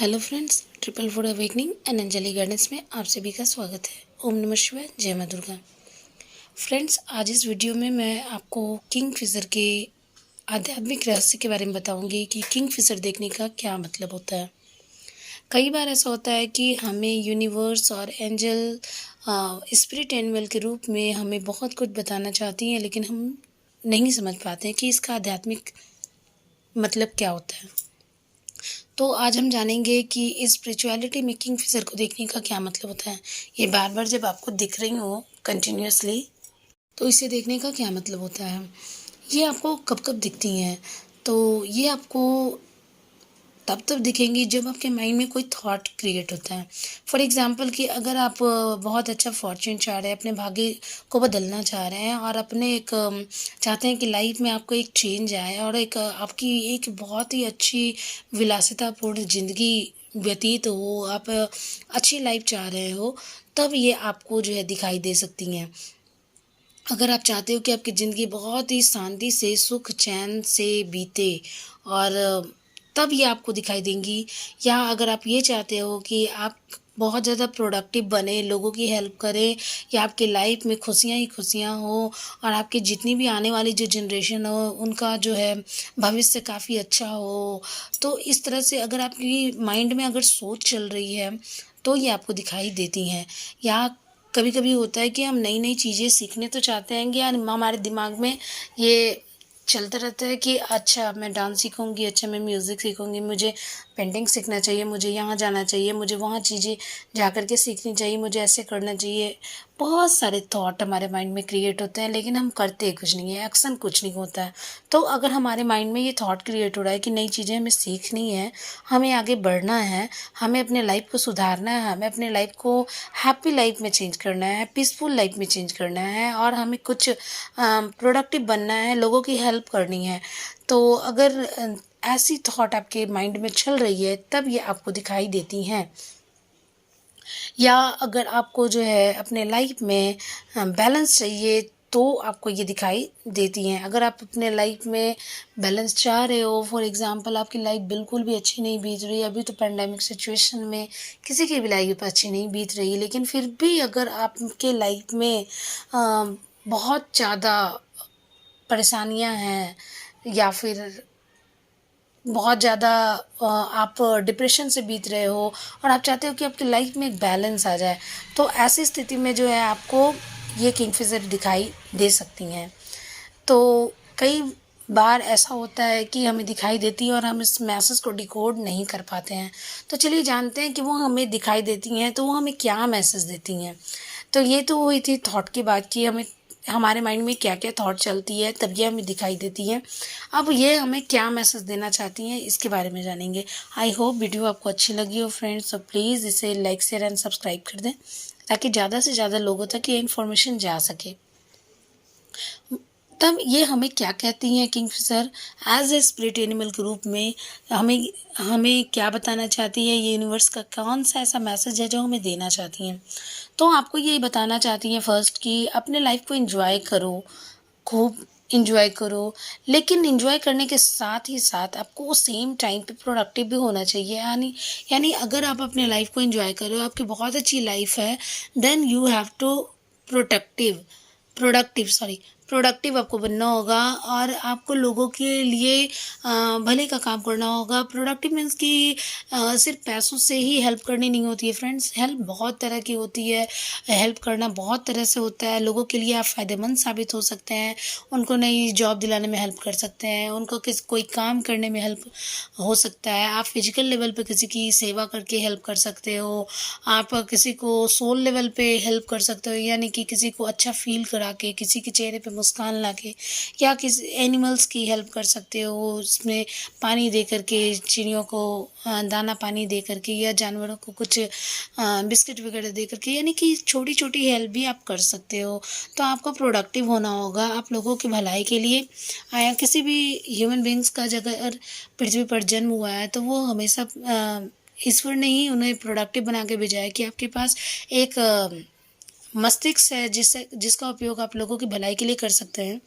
Hello friends, triple food awakening and Anjali gardens में आप सभी का स्वागत है। ओम नमः शिवाय, जय मां दुर्गा। फ्रेंड्स, आज इस वीडियो में मैं आपको किंगफिशर के आध्यात्मिक रहस्य के बारे में बताऊंगी कि किंगफिशर देखने का क्या मतलब होता है। कई बार ऐसा होता है कि हमें यूनिवर्स और एंजल स्पिरिट एनिमल के रूप में हमें बहुत कुछ बताना चाहती हैं, लेकिन हम नहीं समझ पाते हैं कि इसका आध्यात्मिक मतलब क्या होता है। तो आज हम जानेंगे कि इस स्पिरिचुअलिटी में किंगफिशर को देखने का क्या मतलब होता है। ये बार बार जब आपको दिख रही हो कंटिन्यूअसली, तो इसे देखने का क्या मतलब होता है। ये आपको कब कब दिखती हैं, तो ये आपको तब तब दिखेंगी जब आपके माइंड में कोई थॉट क्रिएट होता है। फॉर एग्जांपल कि अगर आप बहुत अच्छा फॉर्च्यून चाह रहे हैं, अपने भाग्य को बदलना चाह रहे हैं और अपने एक चाहते हैं कि लाइफ में आपको एक चेंज आए और एक आपकी एक बहुत ही अच्छी विलासितापूर्ण ज़िंदगी व्यतीत हो, आप अच्छी लाइफ चाह रहे हो, तब ये आपको जो है दिखाई दे सकती हैं। अगर आप चाहते हो कि आपकी ज़िंदगी बहुत ही शांति से, सुख चैन से बीते, और तब ये आपको दिखाई देंगी। या अगर आप ये चाहते हो कि आप बहुत ज़्यादा प्रोडक्टिव बने, लोगों की हेल्प करें, या आपकी लाइफ में खुशियाँ ही खुशियाँ हो और आपकी जितनी भी आने वाली जो जनरेशन हो उनका जो है भविष्य काफ़ी अच्छा हो, तो इस तरह से अगर आपकी माइंड में अगर सोच चल रही है तो ये आपको दिखाई देती हैं। या कभी कभी होता है कि हम नई नई चीज़ें सीखने तो चाहते हैं कि यार हमारे दिमाग में ये चलता रहता है कि अच्छा मैं डांस सीखूंगी, अच्छा मैं म्यूज़िक सीखूंगी, मुझे पेंटिंग सीखना चाहिए, मुझे यहाँ जाना चाहिए, मुझे वहाँ चीज़ें जा कर के सीखनी चाहिए, मुझे ऐसे करना चाहिए। बहुत सारे थॉट हमारे माइंड में क्रिएट होते हैं, लेकिन हम करते कुछ नहीं है, एक्शन कुछ नहीं होता है। तो अगर हमारे माइंड में ये थॉट क्रिएट हो रहा है कि नई चीज़ें हमें सीखनी है, हमें आगे बढ़ना है, हमें अपने लाइफ को सुधारना है, हमें अपने लाइफ को हैप्पी लाइफ में चेंज करना है, पीसफुल लाइफ में चेंज करना है, और हमें कुछ प्रोडक्टिव बनना है, लोगों की हेल्प करनी है, तो अगर ऐसी थॉट आपके माइंड में चल रही है तब ये आपको दिखाई देती हैं। या अगर आपको जो है अपने लाइफ में बैलेंस चाहिए तो आपको ये दिखाई देती हैं। अगर आप अपने लाइफ में बैलेंस चाह रहे हो, फॉर एग्जांपल आपकी लाइफ बिल्कुल भी अच्छी नहीं बीत रही, अभी तो पेंडेमिक सिचुएशन में किसी की भी लाइफ अच्छी नहीं बीत रही, लेकिन फिर भी अगर आपके लाइफ में बहुत ज़्यादा परेशानियां हैं, या फिर बहुत ज़्यादा आप डिप्रेशन से बीत रहे हो और आप चाहते हो कि आपकी लाइफ में एक बैलेंस आ जाए, तो ऐसी स्थिति में जो है आपको ये किंगफिशर दिखाई दे सकती हैं। तो कई बार ऐसा होता है कि हमें दिखाई देती है और हम इस मैसेज को डिकोड नहीं कर पाते हैं। तो चलिए जानते हैं कि वो हमें दिखाई देती हैं तो वो हमें क्या मैसेज देती हैं। तो ये तो हुई थी थॉट की बात की हमें हमारे माइंड में क्या क्या थॉट चलती है तब ये हमें दिखाई देती है। अब ये हमें क्या मैसेज देना चाहती हैं इसके बारे में जानेंगे। आई होप वीडियो आपको अच्छी लगी हो फ्रेंड्स, तो प्लीज़ इसे लाइक शेयर एंड सब्सक्राइब कर दें ताकि ज़्यादा से ज़्यादा लोगों तक ये इन्फॉर्मेशन जा सके। तब ये हमें क्या कहती हैं kingfisher as a spirit animal के रूप में, हमें हमें क्या बताना चाहती है, ये यूनिवर्स का कौन सा ऐसा मैसेज है जो हमें देना चाहती हैं। तो आपको यही बताना चाहती हैं फर्स्ट कि अपने लाइफ को एंजॉय करो, खूब एंजॉय करो, लेकिन एंजॉय करने के साथ ही साथ आपको सेम टाइम पे प्रोडक्टिव भी होना चाहिए। यानी यानी अगर आप अपने लाइफ को एंजॉय कर रहे हो, आपकी बहुत अच्छी लाइफ है, then you have to protective productive sorry productive आपको बनना होगा और आपको लोगों के लिए भले का काम करना होगा। प्रोडक्टिव मीन्स कि सिर्फ पैसों से ही हेल्प करनी नहीं होती है फ्रेंड्स, हेल्प बहुत तरह की होती है, हेल्प करना बहुत तरह से होता है। लोगों के लिए आप फ़ायदेमंद साबित हो सकते हैं, उनको नई जॉब दिलाने में हेल्प कर सकते हैं, उनको कोई काम करने में हेल्प हो सकता है। आप फिजिकल लेवल पे किसी की सेवा करके हेल्प कर सकते हो, आप किसी को सोल लेवल पे हेल्प कर सकते हो, यानी कि किसी को अच्छा फील करा के, किसी के चेहरे पे मुस्कान ला के, या किसी एनिमल्स की हेल्प कर सकते हो, उसमें पानी दे करके, चिड़ियों को दाना पानी दे करके, या जानवरों को कुछ बिस्किट वगैरह दे करके, यानी कि छोटी छोटी हेल्प भी आप कर सकते हो। तो आपको प्रोडक्टिव होना होगा आप लोगों की भलाई के लिए। आया किसी भी ह्यूमन बींग्स का अगर पृथ्वी पर जन्म हुआ है तो वो हमेशा ईश्वर ने ही उन्हें प्रोडक्टिव बना के भेजा है कि आपके पास एक मस्तिष्क है जिसका उपयोग आप लोगों की भलाई के लिए कर सकते हैं।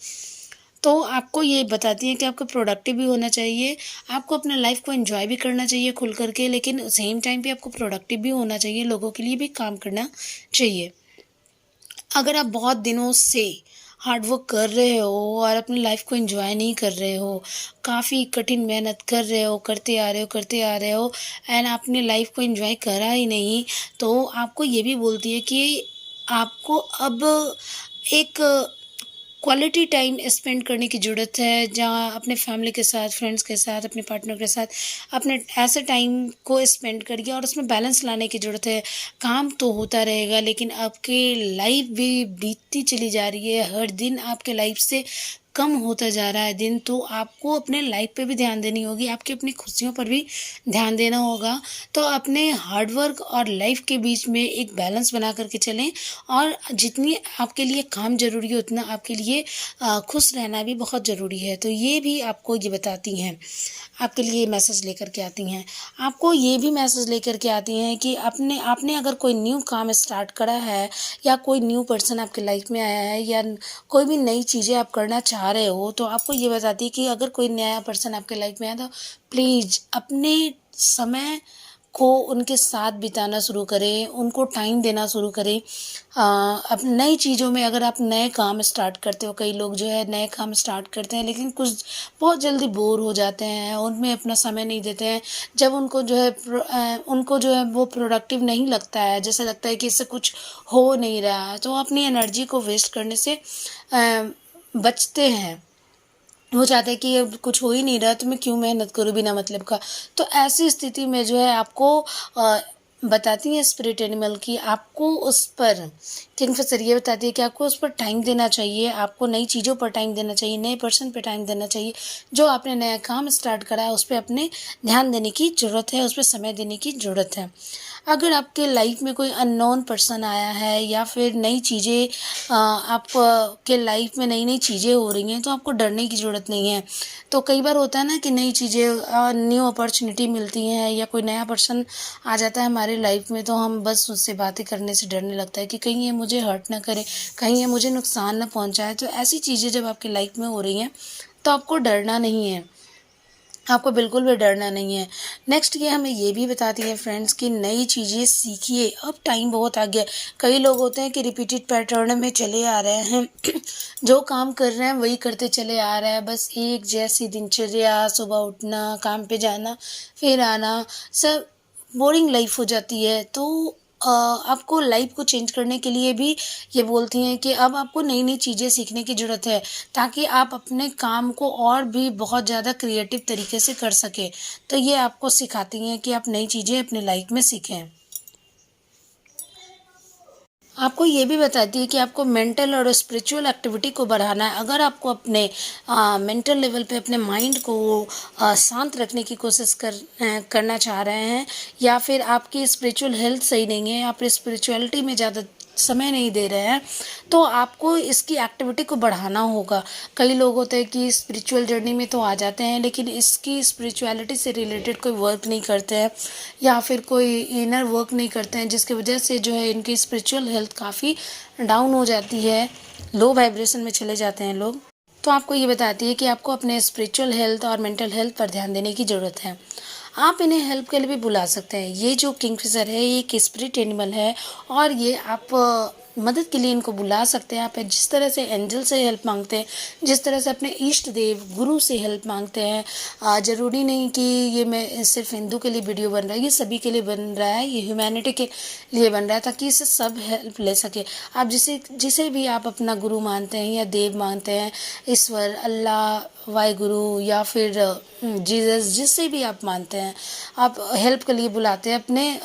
तो आपको ये बताती हैं कि आपको प्रोडक्टिव भी होना चाहिए, आपको अपने लाइफ को एंजॉय भी करना चाहिए खुल कर के, लेकिन सेम टाइम पे आपको प्रोडक्टिव भी होना चाहिए, लोगों के लिए भी काम करना चाहिए। अगर आप बहुत दिनों से हार्ड वर्क कर रहे हो और अपनी लाइफ को एंजॉय नहीं कर रहे हो, काफ़ी कठिन मेहनत कर रहे हो, करते आ रहे हो एंड आपने लाइफ को एंजॉय करा ही नहीं, तो आपको ये भी बोलती है कि आपको अब एक क्वालिटी टाइम स्पेंड करने की ज़रूरत है, जहाँ अपने फैमिली के साथ, फ्रेंड्स के साथ, अपने पार्टनर के साथ अपने ऐसे टाइम को स्पेंड करिए और उसमें बैलेंस लाने की ज़रूरत है। काम तो होता रहेगा, लेकिन आपकी लाइफ भी बीतती चली जा रही है, हर दिन आपके लाइफ से कम होता जा रहा है दिन, तो आपको अपने लाइफ पे भी ध्यान देनी होगी, आपकी अपनी खुशियों पर भी ध्यान देना होगा। तो अपने हार्ड वर्क और लाइफ के बीच में एक बैलेंस बना करके चलें, और जितनी आपके लिए काम ज़रूरी है उतना आपके लिए खुश रहना भी बहुत ज़रूरी है। तो ये भी आपको ये बताती हैं, आपके लिए मैसेज लेकर के आती हैं। आपको ये भी मैसेज लेकर के आती हैं कि आपने अगर कोई न्यू काम स्टार्ट करा है, या कोई न्यू पर्सन आपके लाइफ में आया है, या कोई भी नई चीज़ें आप करना चाह रहे हो, तो आपको ये बताती है कि अगर कोई नया पर्सन आपके लाइफ में आया तो प्लीज़ अपने समय को उनके साथ बिताना शुरू करें, उनको टाइम देना शुरू करें। अब नई चीज़ों में अगर आप नए काम स्टार्ट करते हो, कई लोग जो है नए काम स्टार्ट करते हैं लेकिन कुछ बहुत जल्दी बोर हो जाते हैं, उनमें अपना समय नहीं देते हैं। जब उनको जो है उनको जो है वो प्रोडक्टिव नहीं लगता है, जैसे लगता है कि इससे कुछ हो नहीं रहा है, तो अपनी एनर्जी को वेस्ट करने से बचते हैं। वो चाहते हैं कि अब कुछ हो ही नहीं रहा तो मैं क्यों मेहनत करूँ बिना मतलब का। तो ऐसी स्थिति में जो है आपको बताती हैं स्पिरिट एनिमल की आपको उस पर, किंगफिशर ये बताती है कि आपको उस पर टाइम देना चाहिए, आपको नई चीज़ों पर टाइम देना चाहिए, नए पर्सन पे टाइम देना चाहिए। जो आपने नया काम स्टार्ट करा है उस पे अपने ध्यान देने की ज़रूरत है, उस पे समय देने की ज़रूरत है। अगर आपके लाइफ में कोई अननोन पर्सन आया है, या फिर नई चीज़ें आप के लाइफ में नई-नई चीज़ें हो रही हैं, तो आपको डरने की ज़रूरत नहीं है। तो कई बार होता है ना कि नई चीज़ें न्यू अपॉर्चुनिटी मिलती हैं, या कोई नया पर्सन आ जाता है हमारी लाइफ में, तो हम बस उससे बातें करने से डरने लगता है कि कहीं ये मुझे हर्ट ना करे, कहीं ये मुझे नुकसान ना पहुँचाए। तो ऐसी चीज़ें जब आपकी लाइफ में हो रही हैं, तो आपको डरना नहीं है, आपको बिल्कुल भी डरना नहीं है। नेक्स्ट ये हमें ये भी बताती है फ्रेंड्स कि नई चीज़ें सीखिए, अब टाइम बहुत आ गया। कई लोग होते हैं कि रिपीटेड पैटर्न में चले आ रहे हैं जो काम कर रहे हैं वही करते चले आ रहे हैं, बस एक जैसी दिनचर्या, सुबह उठना, काम पे जाना, फिर आना, सब बोरिंग लाइफ हो जाती है। तो आपको लाइफ को चेंज करने के लिए भी ये बोलती हैं कि अब आपको नई-नई चीज़ें सीखने की ज़रूरत है, ताकि आप अपने काम को और भी बहुत ज़्यादा क्रिएटिव तरीके से कर सकें। तो ये आपको सिखाती हैं कि आप नई चीज़ें अपनी लाइफ में सीखें। आपको ये भी बताती है कि आपको मेंटल और स्पिरिचुअल एक्टिविटी को बढ़ाना है। अगर आपको अपने मेंटल लेवल पे अपने माइंड को शांत रखने की कोशिश करना चाह रहे हैं, या फिर आपकी स्पिरिचुअल हेल्थ सही नहीं है, आप स्पिरिचुअलिटी में ज़्यादा समय नहीं दे रहे हैं, तो आपको इसकी एक्टिविटी को बढ़ाना होगा। कई लोग होते हैं कि स्पिरिचुअल जर्नी में तो आ जाते हैं, लेकिन इसकी स्पिरिचुअलिटी से रिलेटेड कोई वर्क नहीं करते हैं, या फिर कोई इनर वर्क नहीं करते हैं, जिसकी वजह से जो है इनकी स्पिरिचुअल हेल्थ काफ़ी डाउन हो जाती है, लो वाइब्रेशन में चले जाते हैं लोग। तो आपको ये बताती है कि आपको अपने स्पिरिचुअल हेल्थ और मेंटल हेल्थ पर ध्यान देने की ज़रूरत है। आप इन्हें हेल्प के लिए भी बुला सकते हैं। ये जो किंगफिशर है ये एक स्पिरिट एनिमल है, और ये आप मदद के लिए इनको बुला सकते हैं। आप जिस तरह से एंजल से हेल्प मांगते हैं, जिस तरह से अपने इष्ट देव गुरु से हेल्प मांगते हैं, ज़रूरी नहीं कि ये मैं सिर्फ हिंदू के लिए वीडियो बन रहा है, ये सभी के लिए बन रहा है, ये ह्यूमैनिटी के लिए बन रहा है, ताकि इससे सब हेल्प ले सके। आप जिसे भी आप अपना गुरु मानते हैं या देव मानते हैं, ईश्वर, अल्लाह, वाहिगुरु, या फिर जीसस, जिससे भी आप मानते हैं, आप हेल्प के लिए बुलाते हैं अपने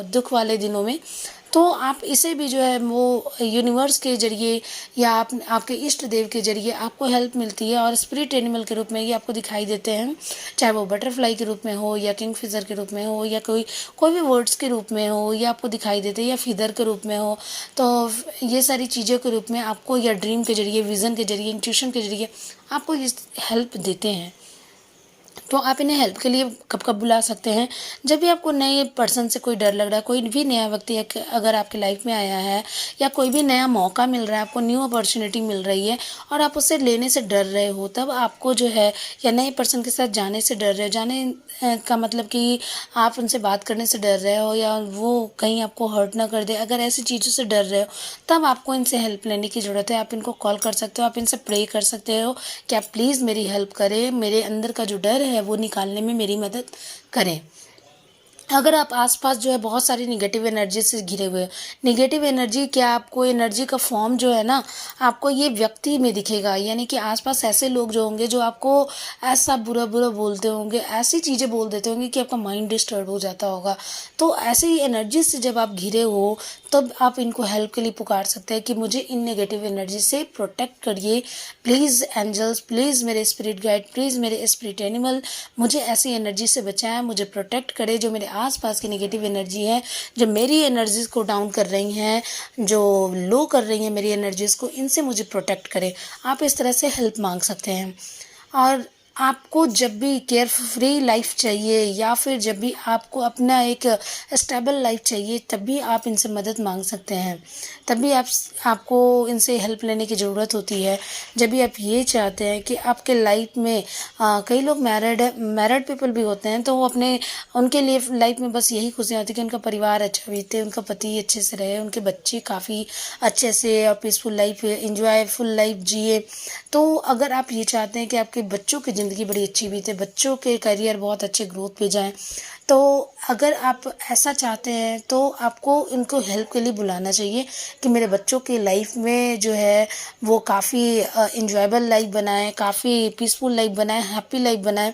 दुख वाले दिनों में, तो आप इसे भी जो है वो यूनिवर्स के ज़रिए या आपके इष्ट देव के ज़रिए आपको हेल्प मिलती है, और स्पिरिट एनिमल के रूप में ये आपको दिखाई देते हैं, चाहे वो बटरफ्लाई के रूप में हो, या किंगफिशर के रूप में हो, या कोई भी वर्ड्स के रूप में हो, या आपको दिखाई देते हैं, या फिदर के रूप में हो। तो ये सारी चीज़ों के रूप में आपको, या ड्रीम के ज़रिए, विज़न के ज़रिए, इंट्यूशन के ज़रिए आपको ये हेल्प देते हैं। तो आप इन्हें हेल्प के लिए कब कब बुला सकते हैं, जब भी आपको नए पर्सन से कोई डर लग रहा है, कोई भी नया व्यक्ति अगर आपकी लाइफ में आया है या कोई भी नया मौका मिल रहा है, आपको न्यू अपॉर्चुनिटी मिल रही है और आप उसे लेने से डर रहे हो, तब आपको जो है या नए पर्सन के साथ जाने से डर रहे हो, जाने का मतलब कि आप उनसे बात करने से डर रहे हो या वो कहीं आपको हर्ट ना कर दे, अगर ऐसी चीज़ों से डर रहे हो तब आपको इनसे हेल्प लेने की ज़रूरत है। आप इनको कॉल कर सकते हो, आप इनसे प्रे कर सकते हो कि आप प्लीज़ मेरी हेल्प करें, मेरे अंदर का जो डर है वो निकालने में मेरी मदद करें। अगर आप आसपास जो है बहुत सारी नेगेटिव एनर्जी से घिरे हुए हो, नेगेटिव एनर्जी क्या, आपको एनर्जी का फॉर्म जो है ना आपको ये व्यक्ति में दिखेगा, यानी कि आसपास ऐसे लोग जो होंगे जो आपको ऐसा बुरा बुरा बोलते होंगे, ऐसी चीज़ें बोल देते होंगे कि आपका माइंड डिस्टर्ब हो जाता होगा। तो ऐसी एनर्जी से जब आप घिरे हो तब आप इनको हेल्प के लिए पुकार सकते हैं कि मुझे इन नेगेटिव एनर्जी से प्रोटेक्ट करिए, प्लीज़ एंजल्स, प्लीज़ मेरे स्पिरिट गाइड, प्लीज़ मेरे स्पिरिट एनिमल, मुझे ऐसी एनर्जी से बचाएं, मुझे प्रोटेक्ट करें जो मेरे आसपास की नेगेटिव एनर्जी है, जो मेरी एनर्जीज़ को डाउन कर रही हैं, जो लो कर रही हैं मेरी एनर्जीज़ को, इनसे मुझे प्रोटेक्ट करें। आप इस तरह से हेल्प मांग सकते हैं। और आपको जब भी केयर फ्री लाइफ चाहिए या फिर जब भी आपको अपना एक स्टेबल लाइफ चाहिए तब भी आप इनसे मदद मांग सकते हैं, तब भी आपको इनसे हेल्प लेने की ज़रूरत होती है। जब भी आप ये चाहते हैं कि आपके लाइफ में कई लोग मैरिड पीपल भी होते हैं, तो वो उनके लिए लाइफ में बस यही खुशियाँ होती है कि उनका परिवार अच्छा बीते, उनका पति अच्छे से रहे, उनके बच्चे काफ़ी अच्छे से और पीसफुल लाइफ इंजॉयफुल लाइफ जिए। तो अगर आप ये चाहते हैं कि आपके बच्चों की ज़िंदगी बड़ी अच्छी बीते, बच्चों के करियर बहुत अच्छे ग्रोथ पे जाएं, तो अगर आप ऐसा चाहते हैं तो आपको इनको हेल्प के लिए बुलाना चाहिए कि मेरे बच्चों की लाइफ में जो है वो काफ़ी इंजॉयबल लाइफ बनाएं, काफ़ी पीसफुल लाइफ बनाएं, हैप्पी लाइफ बनाएं।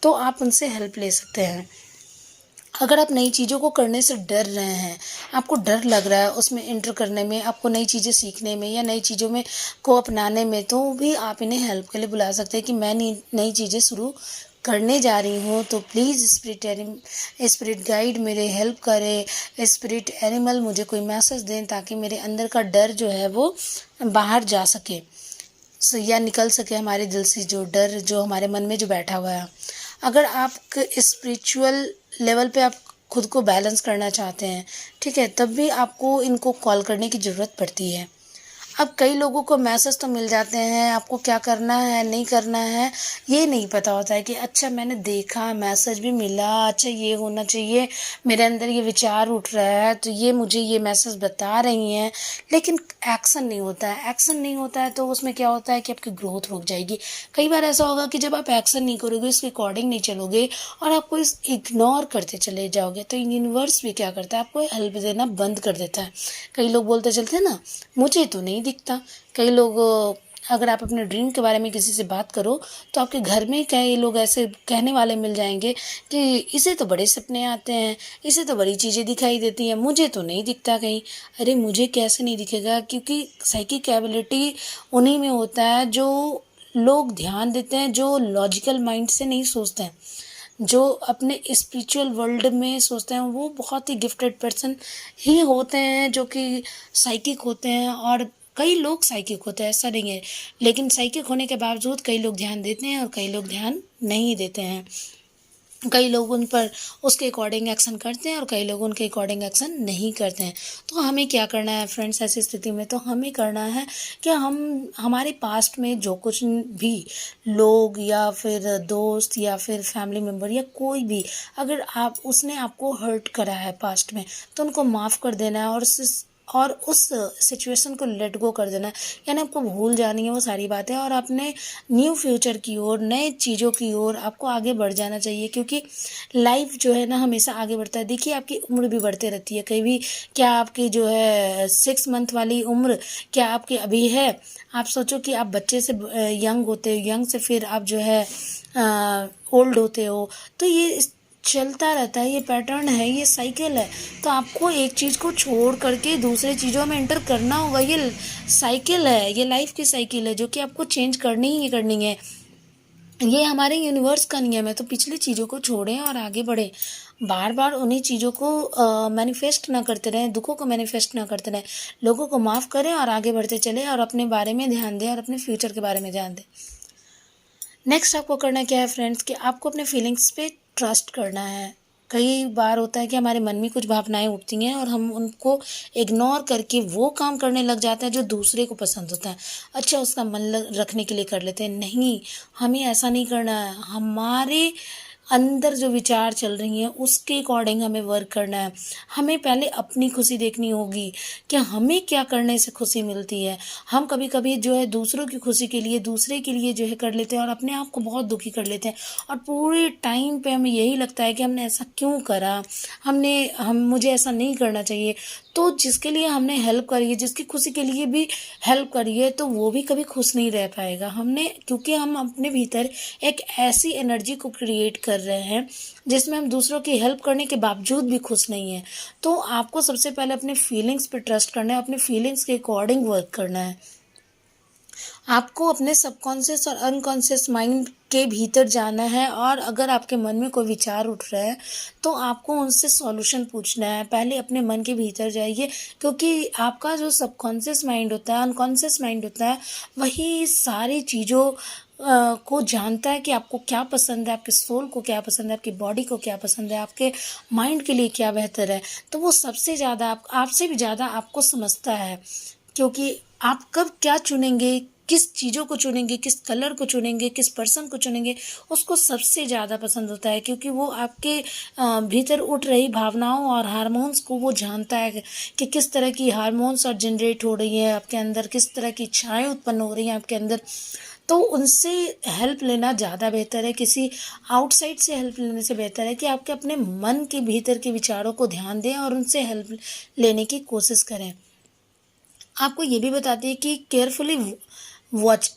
तो आप उनसे हेल्प ले सकते हैं। अगर आप नई चीज़ों को करने से डर रहे हैं, आपको डर लग रहा है उसमें एंटर करने में, आपको नई चीज़ें सीखने में या नई चीज़ों में को अपनाने में, तो भी आप इन्हें हेल्प के लिए बुला सकते हैं कि मैं नई चीज़ें शुरू करने जा रही हूँ, तो प्लीज़ स्पिरिट गाइड मेरे हेल्प करें, स्पिरिट एनिमल मुझे कोई मैसेज दें ताकि मेरे अंदर का डर जो है वो बाहर जा सके, या निकल सके हमारे दिल से जो डर जो हमारे मन में जो बैठा हुआ है। अगर आप स्पिरिचुअल लेवल पे आप खुद को बैलेंस करना चाहते हैं, ठीक है, तब भी आपको इनको कॉल करने की ज़रूरत पड़ती है। अब कई लोगों को मैसेज तो मिल जाते हैं, आपको क्या करना है नहीं करना है ये नहीं पता होता है कि अच्छा मैंने देखा मैसेज भी मिला, अच्छा ये होना चाहिए, मेरे अंदर ये विचार उठ रहा है तो ये मुझे ये मैसेज बता रही हैं, लेकिन एक्शन नहीं होता है। एक्शन नहीं होता है तो उसमें क्या होता है कि आपकी ग्रोथ रुक जाएगी। कई बार ऐसा होगा कि जब आप एक्शन नहीं करोगे, उसके अकॉर्डिंग नहीं चलोगे और आपको इस इग्नोर करते चले जाओगे, तो यूनिवर्स भी क्या करता है, आपको हेल्प देना बंद कर देता है। कई लोग बोलते चलते हैं ना, मुझे तो नहीं दिखता। कई लोग अगर आप अपने ड्रीम के बारे में किसी से बात करो तो आपके घर में कई लोग ऐसे कहने वाले मिल जाएंगे कि इसे तो बड़े सपने आते हैं, इसे तो बड़ी चीज़ें दिखाई देती हैं, मुझे तो नहीं दिखता कहीं। अरे मुझे कैसे नहीं दिखेगा, क्योंकि साइकिक एबिलिटी उन्हीं में होता है जो लोग ध्यान देते हैं, जो लॉजिकल माइंड से नहीं सोचते हैं, जो अपने स्पिरिचुअल वर्ल्ड में सोचते हैं, वो बहुत ही गिफ्टेड पर्सन ही होते हैं जो कि साइकिक होते हैं। और कई लोग साइकिक होते हैं, ऐसा नहीं है, लेकिन साइकिक होने के बावजूद कई लोग ध्यान देते हैं और कई लोग ध्यान नहीं देते हैं। कई लोग उन पर उसके अकॉर्डिंग एक्शन करते हैं और कई लोग उनके अकॉर्डिंग एक्शन नहीं करते हैं। तो हमें क्या करना है फ्रेंड्स, ऐसी स्थिति में तो हमें करना है कि हम हमारे पास्ट में जो कुछ भी लोग या फिर दोस्त या फिर फैमिली मेम्बर या कोई भी, अगर उसने आपको हर्ट करा है पास्ट में, तो उनको माफ़ कर देना है और उस सिचुएशन को लेट गो कर देना है, यानी आपको भूल जानी है वो सारी बातें और अपने न्यू फ्यूचर की ओर, नए चीज़ों की ओर आपको आगे बढ़ जाना चाहिए। क्योंकि लाइफ जो है ना हमेशा आगे बढ़ता है। देखिए आपकी उम्र भी बढ़ती रहती है, कहीं भी क्या आपकी जो है 6 मंथ वाली उम्र क्या आपकी अभी है? आप सोचो कि आप बच्चे से यंग होते हो, यंग से फिर आप जो है ओल्ड होते हो, तो ये चलता रहता है, ये पैटर्न है, ये साइकिल है। तो आपको एक चीज़ को छोड़ करके दूसरे चीज़ों में एंटर करना होगा। ये साइकिल है, ये लाइफ की साइकिल है जो कि आपको चेंज करनी ही करनी है। ये हमारे यूनिवर्स का नियम है। तो पिछली चीज़ों को छोड़ें और आगे बढ़ें। बार बार उन्हीं चीज़ों को मैनिफेस्ट ना करते रहें, दुखों को मैनिफेस्ट ना करते रहें। लोगों को माफ़ करें और आगे बढ़ते चलें और अपने बारे में ध्यान दें और अपने फ्यूचर के बारे में ध्यान दें। नेक्स्ट आपको करना क्या है फ्रेंड्स कि आपको अपने फीलिंग्स पे ट्रस्ट करना है। कई बार होता है कि हमारे मन में कुछ भावनाएं उठती हैं और हम उनको इग्नोर करके वो काम करने लग जाते हैं जो दूसरे को पसंद होता है। अच्छा, उसका मन रखने के लिए कर लेते हैं। नहीं, हमें ऐसा नहीं करना है। हमारे अंदर जो विचार चल रही हैं उसके अकॉर्डिंग हमें वर्क करना है। हमें पहले अपनी खुशी देखनी होगी कि हमें क्या करने से खुशी मिलती है। हम कभी कभी जो है दूसरों की खुशी के लिए, दूसरे के लिए जो है कर लेते हैं और अपने आप को बहुत दुखी कर लेते हैं और पूरे टाइम पे हमें यही लगता है कि हमने ऐसा क्यों करा, हम मुझे ऐसा नहीं करना चाहिए। तो जिसके लिए हमने हेल्प करी है, जिसकी खुशी के लिए भी हेल्प करी है, तो वो भी कभी खुश नहीं रह पाएगा। क्योंकि हम अपने भीतर एक ऐसी एनर्जी को क्रिएट कर रहे हैं जिसमें हम दूसरों की हेल्प करने के बावजूद भी खुश नहीं हैं। तो आपको सबसे पहले अपने फीलिंग्स पे ट्रस्ट करना है, अपने फीलिंग्स के अकॉर्डिंग वर्क करना है। आपको अपने सबकॉन्शियस और अनकॉन्शियस माइंड के भीतर जाना है और अगर आपके मन में कोई विचार उठ रहा है तो आपको उनसे सॉल्यूशन पूछना है। पहले अपने मन के भीतर जाइए, क्योंकि आपका जो सबकॉन्शियस माइंड होता है, अनकॉन्शियस माइंड होता है, वही सारी चीज़ों को जानता है कि आपको क्या पसंद है, आपके सोल को क्या पसंद है, आपकी बॉडी को क्या पसंद है, आपके माइंड के लिए क्या बेहतर है। तो वो सबसे ज़्यादा आपसे भी ज़्यादा आपको समझता है, क्योंकि आप कब क्या चुनेंगे, किस चीज़ों को चुनेंगे, किस कलर को चुनेंगे, किस पर्सन को चुनेंगे, उसको सबसे ज़्यादा पसंद होता है, क्योंकि वो आपके भीतर उठ रही भावनाओं और हार्मोन्स को वो जानता है कि किस तरह की हार्मोन्स और जनरेट हो रही है आपके अंदर, किस तरह की इच्छाएं उत्पन्न हो रही हैं आपके अंदर। तो उनसे हेल्प लेना ज़्यादा बेहतर है, किसी आउटसाइड से हेल्प लेने से बेहतर है कि आपके अपने मन के भीतर के विचारों को ध्यान दें और उनसे हेल्प लेने की कोशिश करें। आपको ये भी बताती है कि carefully watch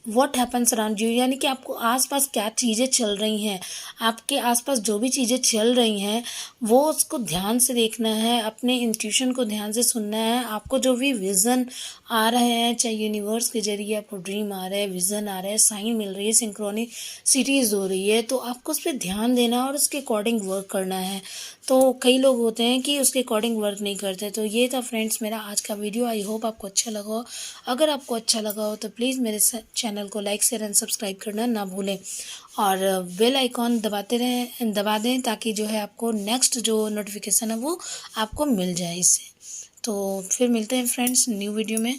what happens around you, यानी कि आपको आसपास क्या चीज़ें चल रही हैं, आपके आसपास जो भी चीज़ें चल रही हैं वो उसको ध्यान से देखना है, अपने इंट्यूशन को ध्यान से सुनना है। आपको जो भी विज़न आ रहे हैं, चाहे यूनिवर्स के जरिए आपको ड्रीम आ रहा है, विज़न आ रहा है, साइन मिल रही है, सिंक्रोनिसिटीज़ हो रही है, तो आपको उस पर ध्यान देना और उसके अकॉर्डिंग वर्क करना है। तो कई लोग होते हैं कि उसके अकॉर्डिंग वर्क नहीं करते। तो ये था फ्रेंड्स मेरा आज का वीडियो। आई होप आपको अच्छा लगा हो। अगर आपको अच्छा लगा हो तो प्लीज़ मेरे चैनल को लाइक शेयर एंड सब्सक्राइब करना ना भूलें और बेल आइकॉन दबा दें ताकि जो है आपको नेक्स्ट जो नोटिफिकेशन है वो आपको मिल जाए इससे। तो फिर मिलते हैं फ्रेंड्स न्यू वीडियो में।